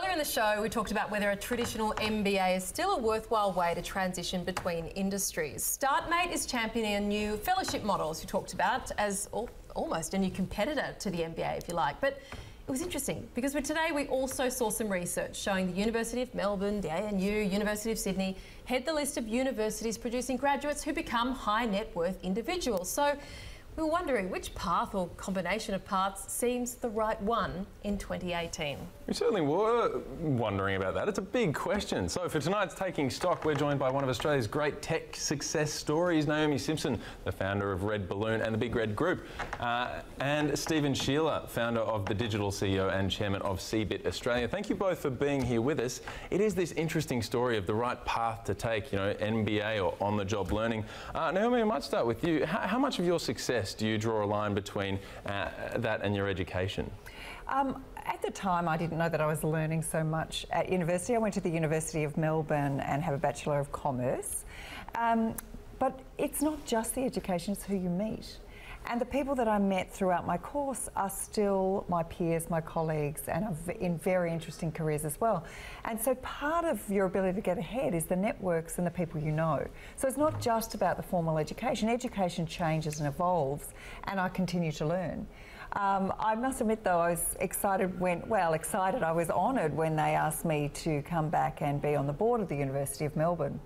Earlier in the show, we talked about whether a traditional MBA is still a worthwhile way to transition between industries. StartMate is championing a new fellowship model, as you talked about, as almost a new competitor to the MBA, if you like. But it was interesting because today we also saw some research showing the University of Melbourne, the ANU, University of Sydney head the list of universities producing graduates who become high net worth individuals. So we were wondering which path or combination of paths seems the right one in 2018. We certainly were wondering about that. It's a big question. So for tonight's Taking Stock, we're joined by one of Australia's great tech success stories, Naomi Simpson, the founder of Red Balloon and the Big Red Group, and Stephen Shearer, founder of the Digital CEO and chairman of CBIT Australia. Thank you both for being here with us. It is this interesting story of the right path to take, you know, MBA or on-the-job learning. Naomi, I might start with you. How much of your success do you draw a line between that and your education? At the time, I didn't know that I was learning so much at university. I went to the University of Melbourne and have a Bachelor of Commerce. But it's not just the education, it's who you meet. And the people that I met throughout my course are still my peers, my colleagues, and are in very interesting careers as well. And so part of your ability to get ahead is the networks and the people you know. So it's not just about the formal education. Education changes and evolves, and I continue to learn. I must admit though, I was excited I was honoured when they asked me to come back and be on the board of the University of Melbourne.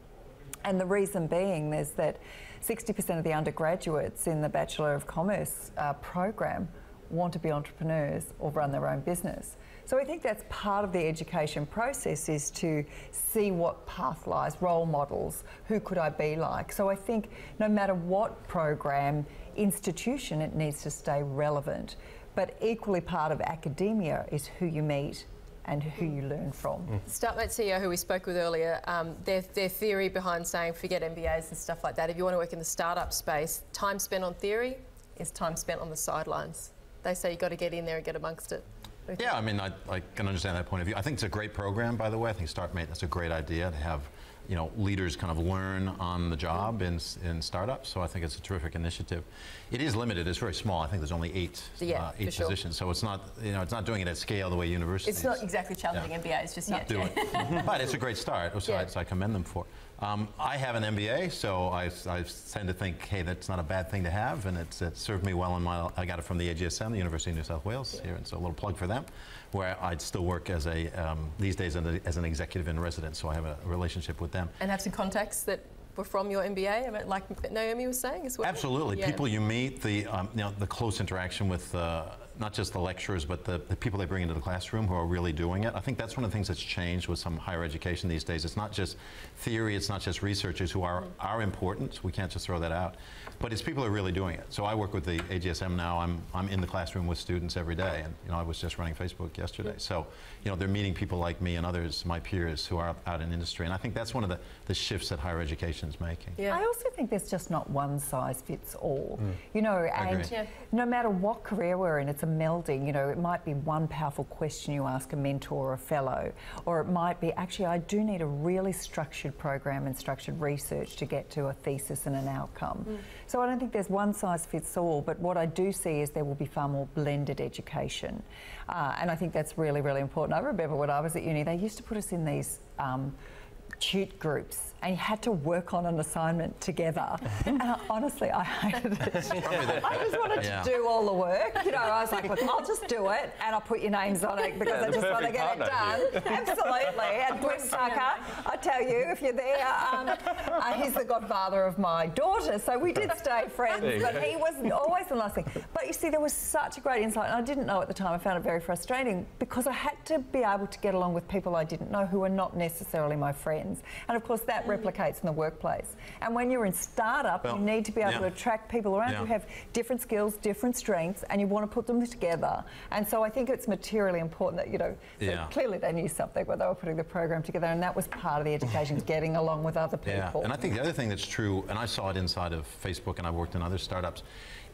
And the reason being is that 60% of the undergraduates in the Bachelor of Commerce program want to be entrepreneurs or run their own business. So I think that's part of the education process, is to see what path lies, role models, who could I be like. So I think no matter what program, institution, it needs to stay relevant. But equally part of academia is who you meet and who you learn from. StartMate CEO, who we spoke with earlier, their theory behind saying forget MBAs and stuff like that. If you want to work in the startup space, time spent on theory is time spent on the sidelines. They say you've got to get in there and get amongst it. Yeah, I mean, I can understand that point of view. I think it's a great program, by the way. I think StartMate, that's a great idea to have, you know, leaders kind of learn on the job in startups. So I think it's a terrific initiative. It is limited. It's very small. I think there's only eight positions. So it's not, you know, it's not doing it at scale the way universities. It's not exactly challenging MBAs just yet. Do it. But it's a great start. So I commend them for it. I have an MBA, so I tend to think, hey, that's not a bad thing to have, and it served me well in my. I got it from the AGSM, the University of New South Wales here, and so a little plug for them, where I'd still work as a these days as an executive in residence, so I have a relationship with them. And have some contacts that were from your MBA, I mean, like Naomi was saying as well. Absolutely, people you meet, the you know, the close interaction with. Not just the lecturers, but the people they bring into the classroom who are really doing it. I think that's one of the things that's changed with some higher education these days. It's not just theory, it's not just researchers who are important. We can't just throw that out. But it's people who are really doing it. So I work with the AGSM now. I'm in the classroom with students every day. And you know, I was just running Facebook yesterday. So you know, they're meeting people like me and others, my peers, who are out in industry. And I think that's one of the shifts that higher education is making. Yeah. I also think there's just not one size fits all. You know, and no matter what career we're in, it's a melding. You know, it might be one powerful question you ask a mentor or a fellow, or it might be, actually, I do need a really structured program and structured research to get to a thesis and an outcome. So I don't think there's one size fits all, but what I do see is there will be far more blended education. And I think that's really, really important. I remember when I was at uni, they used to put us in these tute groups, and you had to work on an assignment together. And honestly, I hated it. I just wanted to do all the work. You know, I was like, look, I'll just do it, and I'll put your names on it because I just want to get it done. Absolutely. And Brooke, I tell you, if you're there, he's the godfather of my daughter, so we did stay friends, but he was always the last thing. But you see, there was such a great insight, and I didn't know at the time. I found it very frustrating because I had to be able to get along with people I didn't know who were not necessarily my friends. And of course, that replicates in the workplace. And when you're in startup, you need to be able to attract people around who have different skills, different strengths, and you want to put them together. And so I think it's materially important that, you know, so clearly they knew something when they were putting the program together, and that was part of the education, getting along with other people. And I think the other thing that's true, and I saw it inside of Facebook, and I've worked in other startups,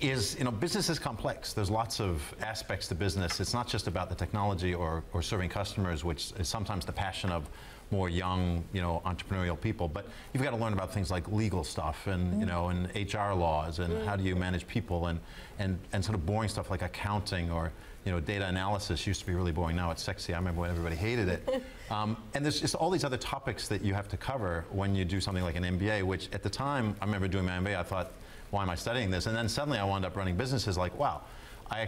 is, you know, business is complex. There's lots of aspects to business. It's not just about the technology or serving customers, which is sometimes the passion of more young, entrepreneurial people. But you've got to learn about things like legal stuff and, and HR laws and how do you manage people and sort of boring stuff like accounting or, data analysis used to be really boring. Now it's sexy. I remember when everybody hated it. And there's just all these other topics that you have to cover when you do something like an MBA, which at the time, I remember doing my MBA, I thought, why am I studying this? And then suddenly I wound up running businesses like, wow, I've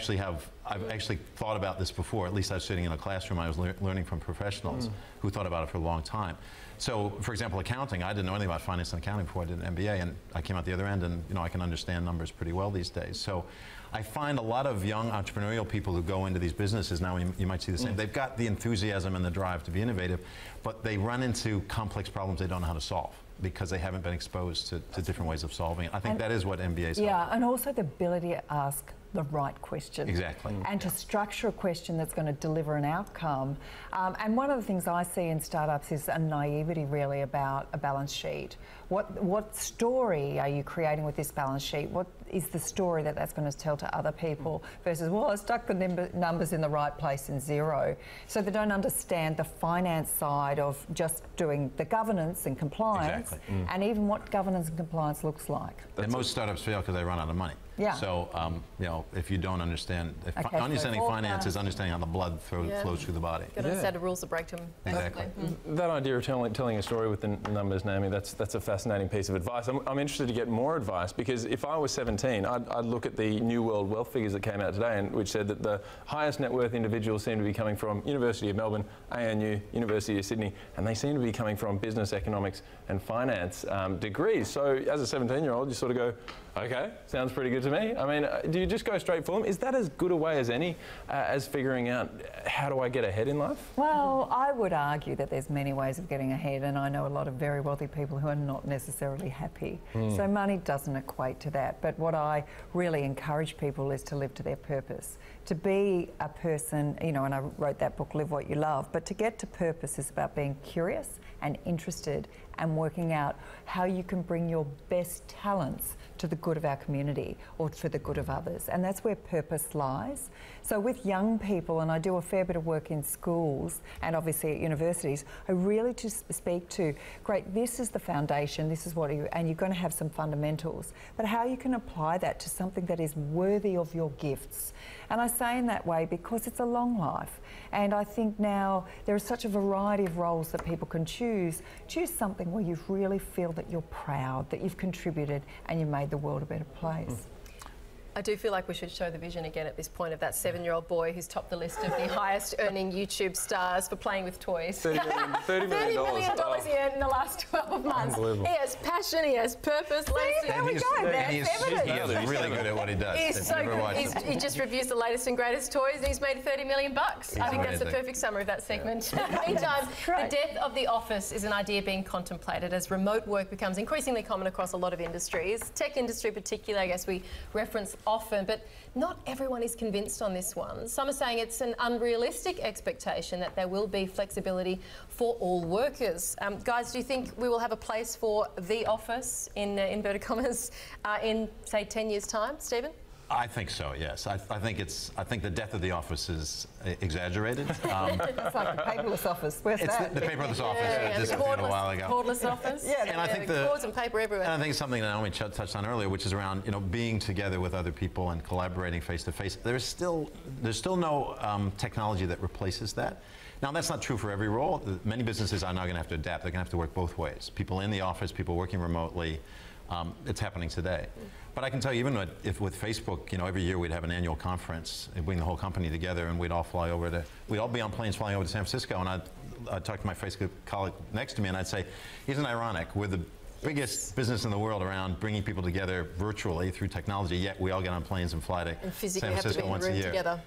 actually thought about this before. At least I was sitting in a classroom, I was learning from professionals who thought about it for a long time. So, for example, accounting, I didn't know anything about finance and accounting before I did an MBA, and I came out the other end and, I can understand numbers pretty well these days. So I find a lot of young entrepreneurial people who go into these businesses now, you might see the same, they've got the enthusiasm and the drive to be innovative, but they run into complex problems they don't know how to solve because they haven't been exposed to different ways of solving it. I think that is what MBAs are. Yeah, and also the ability to ask the right question. Exactly. And to structure a question that's going to deliver an outcome. And one of the things I see in startups is a naivety really about a balance sheet. What story are you creating with this balance sheet? What is the story that's going to tell to other people versus, well, I stuck the numbers in the right place in zero. So they don't understand the finance side of just doing the governance and compliance and even what governance and compliance looks like. And most startups fail because they run out of money. Yeah. So, if you don't understand, understanding finance is understanding how the blood flows through the body. Got to understand the rules that break them. Exactly. That idea of telling a story with the numbers, Naomi, that's a fascinating piece of advice. I'm interested to get more advice because if I was 17, I'd look at the New World Wealth figures that came out today, which said that the highest net worth individuals seem to be coming from University of Melbourne, ANU, University of Sydney, and they seem to be coming from business, economics and finance degrees. So as a 17-year-old, you sort of go, okay, sounds pretty good to me. I mean, do you just go straight for them? Is that as good a way as any as figuring out how do I get ahead in life? Well, I would argue that there's many ways of getting ahead, and I know a lot of very wealthy people who are not necessarily happy. So money doesn't equate to that. But what I really encourage people is to live to their purpose. To be a person, and I wrote that book, Live What You Love, but to get to purpose is about being curious and interested and working out how you can bring your best talents to the good of our community or for the good of others. And that's where purpose lies. So with young people, and I do a fair bit of work in schools and obviously at universities, I really just speak to, great, this is the foundation, this is what and you're going to have some fundamentals, but how you can apply that to something that is worthy of your gifts. And I say in that way because it's a long life. And I think now there is such a variety of roles that people can choose. Choose something where you really feel that you're proud, that you've contributed and you made the world a better place. I do feel like we should show the vision again at this point of that 7-year-old boy who's topped the list of the highest earning YouTube stars for playing with toys. $30 million. $30 million he earned in the last 12 months. He has passion, he has purpose. There we go, He's really good at what he does. He's so good. He just reviews the latest and greatest toys and he's made $30 million. I think that's the perfect summary of that segment. Meantime, the death of the office is an idea being contemplated as remote work becomes increasingly common across a lot of industries. Tech industry in particular, I guess we reference often, but not everyone is convinced on this one. Some are saying it's an unrealistic expectation that there will be flexibility for all workers. Guys, do you think we will have a place for the office, in inverted commas, in, say, 10 years' time? Stephen? I think so, yes. I think the death of the office is exaggerated. It's like the paperless office. Where's that? It's the paperless office that disappeared a while ago. Cordless office. And I think cords and paper everywhere. And I think something that Naomi touched on earlier, which is around being together with other people and collaborating face to face. There's still no technology that replaces that. Now, that's not true for every role. Many businesses are now going to have to adapt. They're going to have to work both ways. People in the office, people working remotely. It's happening today. But I can tell you, even with Facebook, every year we'd have an annual conference and bring the whole company together, and we'd all we'd all be on planes flying over to San Francisco, and I'd talk to my Facebook colleague next to me, and I'd say, isn't it ironic? We're the biggest business in the world around bringing people together virtually through technology, yet we all get on planes and fly to San Francisco once a year. Together.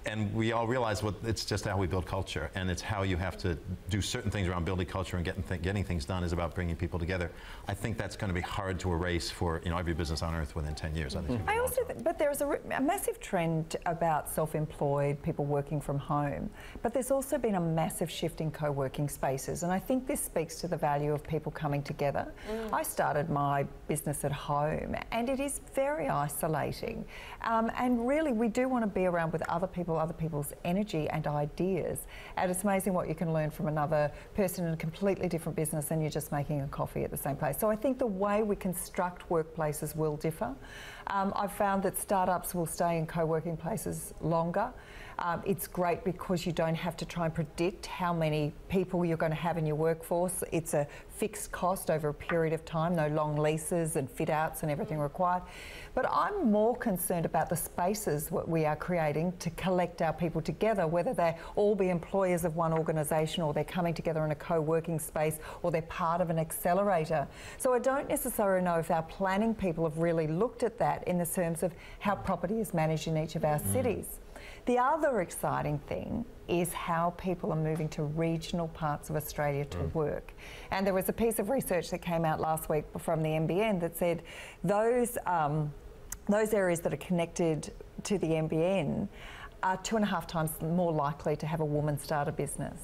And we all realize it's just how we build culture, and it's how you have to do certain things around building culture and getting things done is about bringing people together. I think that's going to be hard to erase for every business on earth within 10 years. But there's a massive trend about self-employed, people working from home, but there's also been a massive shift in co-working spaces, and I think this speaks to the value of people coming together. together. I started my business at home, and it is very isolating. And really, we do want to be around with other people, other people's energy and ideas. And it's amazing what you can learn from another person in a completely different business, and you're just making a coffee at the same place. So I think the way we construct workplaces will differ. I've found that startups will stay in co-working places longer. It's great because you don't have to try and predict how many people you're going to have in your workforce. It's a fixed cost over a period of time, no long leases and fit outs and everything required. But I'm more concerned about the spaces what we are creating to collect our people together, whether they all be employers of one organisation or they're coming together in a co-working space or they're part of an accelerator. So I don't necessarily know if our planning people have really looked at that in the terms of how property is managed in each of our cities. The other exciting thing is how people are moving to regional parts of Australia to work. And there was a piece of research that came out last week from the NBN that said those areas that are connected to the NBN are 2.5 times more likely to have a woman start a business.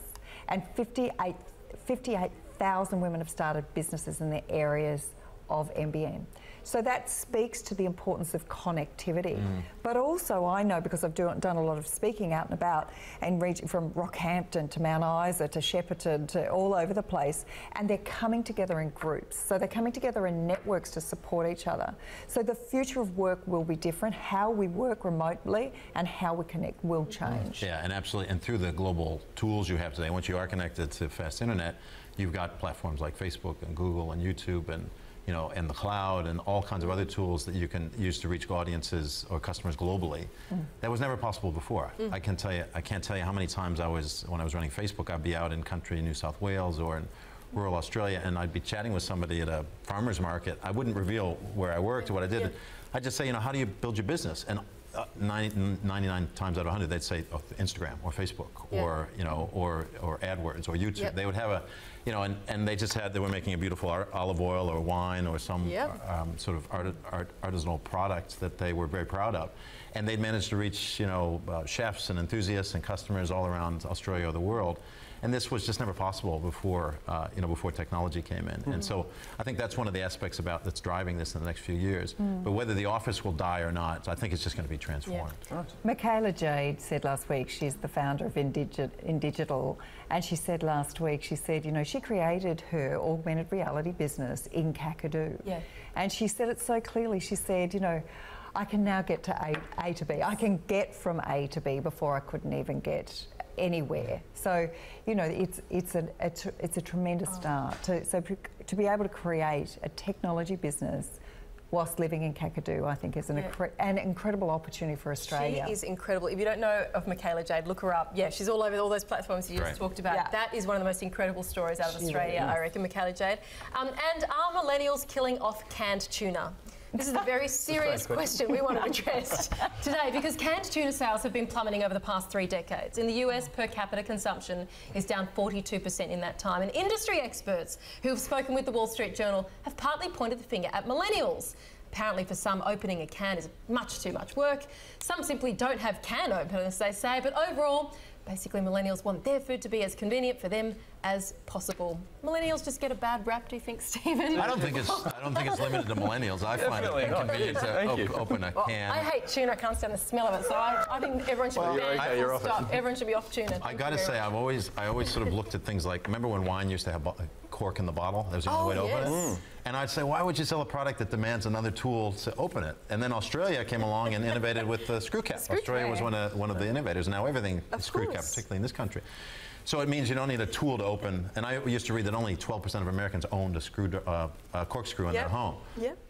And 58,000 women have started businesses in the areas of NBN. So that speaks to the importance of connectivity. But also I know, because I've done a lot of speaking out and about and reaching from Rockhampton to Mount Isa to Shepparton to all over the place, and they're coming together in groups. So they're coming together in networks to support each other. So the future of work will be different. How we work remotely and how we connect will change. Yeah, and absolutely. And through the global tools you have today, once you are connected to fast internet, you've got platforms like Facebook and Google and YouTube and and the cloud and all kinds of other tools that you can use to reach audiences or customers globally. That was never possible before. I can't tell you how many times when I was running Facebook, I'd be out in country in New South Wales or in rural Australia, and I'd be chatting with somebody at a farmer's market. I wouldn't reveal where I worked or what I did. I'd just say, how do you build your business? And 99 times out of 100, they'd say Instagram or Facebook or AdWords or YouTube. They would have and they were making a beautiful olive oil or wine or some sort of artisanal product that they were very proud of, and they'd managed to reach chefs and enthusiasts and customers all around Australia or the world. And this was just never possible before, before technology came in. And so I think that's one of the aspects that's driving this in the next few years. But whether the office will die or not, I think it's just going to be transformed. Michaela Jade said last week, she's the founder of Indigital, and she said last week, she said, she created her augmented reality business in Kakadu. And she said it so clearly. She said, I can now get to A to B. I can get from A to B before I couldn't even get anywhere. So it's a tremendous start to be able to create a technology business whilst living in Kakadu, I think is an incredible opportunity for Australia. She is incredible. If you don't know of Michaela Jade, look her up. Yeah, she's all over all those platforms you just talked about. That is one of the most incredible stories out of Australia, I reckon, Michaela Jade. And are millennials killing off canned tuna? This is a very serious question we want to address today, because canned tuna sales have been plummeting over the past 3 decades. In the US, per capita consumption is down 42% in that time. And industry experts who have spoken with the Wall Street Journal have partly pointed the finger at millennials. Apparently for some, opening a can is much too much work. Some simply don't have can openers, they say, but overall, basically millennials want their food to be as convenient for them as possible. Millennials just get a bad rap, do you think, Stephen? I don't think it's limited to millennials. I find it inconvenient to open a can. I hate tuna. I can't stand the smell of it. So I think everyone should be banned. Everyone should be off tuna. I got to say, I always sort of looked at things like, remember when wine used to have a cork in the bottle? That was the only way to open it. And I'd say, why would you sell a product that demands another tool to open it? And then Australia came along and innovated with the screw cap. Australia was one of the innovators. Now everything is screw cap, particularly in this country. So it means you don't need a tool to open. And I used to read that only 12% of Americans owned a corkscrew in their home.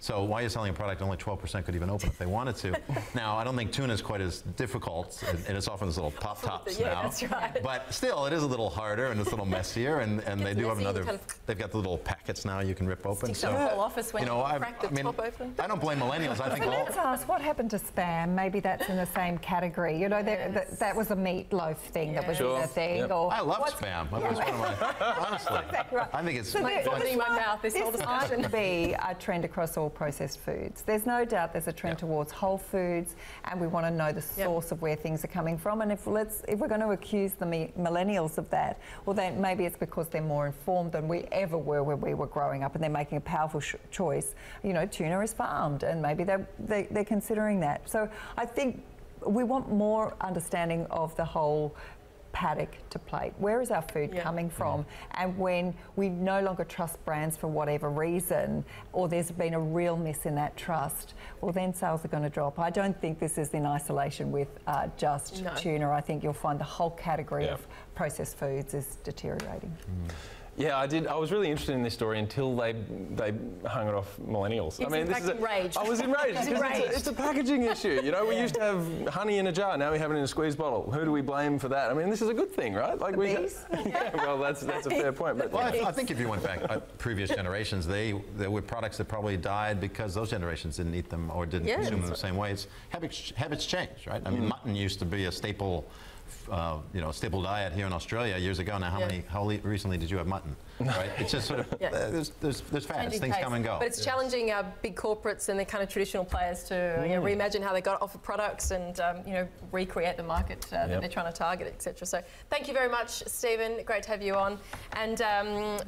So why are you selling a product only 12% could even open if they wanted to? Now, I don't think tuna is quite as difficult, and it's often this little pop tops now. That's right. But still, it is a little harder and it's a little messier, and they do have another. They've got the little packets now you can rip open. So the whole office when you crack the top open. I don't blame millennials. I think let's ask, what happened to spam? Maybe that's in the same category. That was a meatloaf thing that was in a thing. Or love spam. That was one of my, honestly, Exactly right. I think it's... So Putting in my mouth, this whole This discussion. might be a trend across all processed foods. There's no doubt there's a trend towards whole foods, and we want to know the source of where things are coming from. And if we're going to accuse the millennials of that, well, then maybe it's because they're more informed than we ever were when we were growing up, and they're making a powerful choice. You know, tuna is farmed, and maybe they're considering that. So I think we want more understanding of the whole paddock to plate. Where is our food coming from? And when we no longer trust brands for whatever reason, or there's been a real miss in that trust, well, then sales are going to drop. I don't think this is in isolation with just tuna. I think you'll find the whole category of processed foods is deteriorating. Yeah, I was really interested in this story until they hung it off millennials. I mean, this is enraged. I was enraged because it's a packaging issue. You know, we used to have honey in a jar. Now we have it in a squeeze bottle. Who do we blame for that? I mean, this is a good thing, right? Like bees? Yeah, well, that's a fair point. But well, I think if you went back previous generations, there were products that probably died because those generations didn't eat them or didn't consume them the same way. Habits change, right? I mean, mutton used to be a staple. Staple diet here in Australia years ago. Now, how recently did you have mutton? Right? It's just sort of there's fads, things come and go. But it's challenging big corporates and the kind of traditional players to reimagine how they got offer products and recreate the market that they're trying to target, etc. So thank you very much, Stephen. Great to have you on, and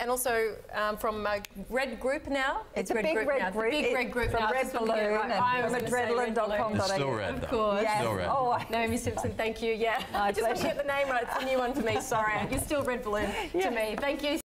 also from Red Group now. It's a big red group. Big Red Group from now. Red Balloon and from adrenaline.com.au. It's still red, of course. Yes. Still red. Oh, Naomi Simpson, thank you. Yeah, I just want to get the name right. It's a new one for me. Sorry, you're still Red Balloon to me. Thank you.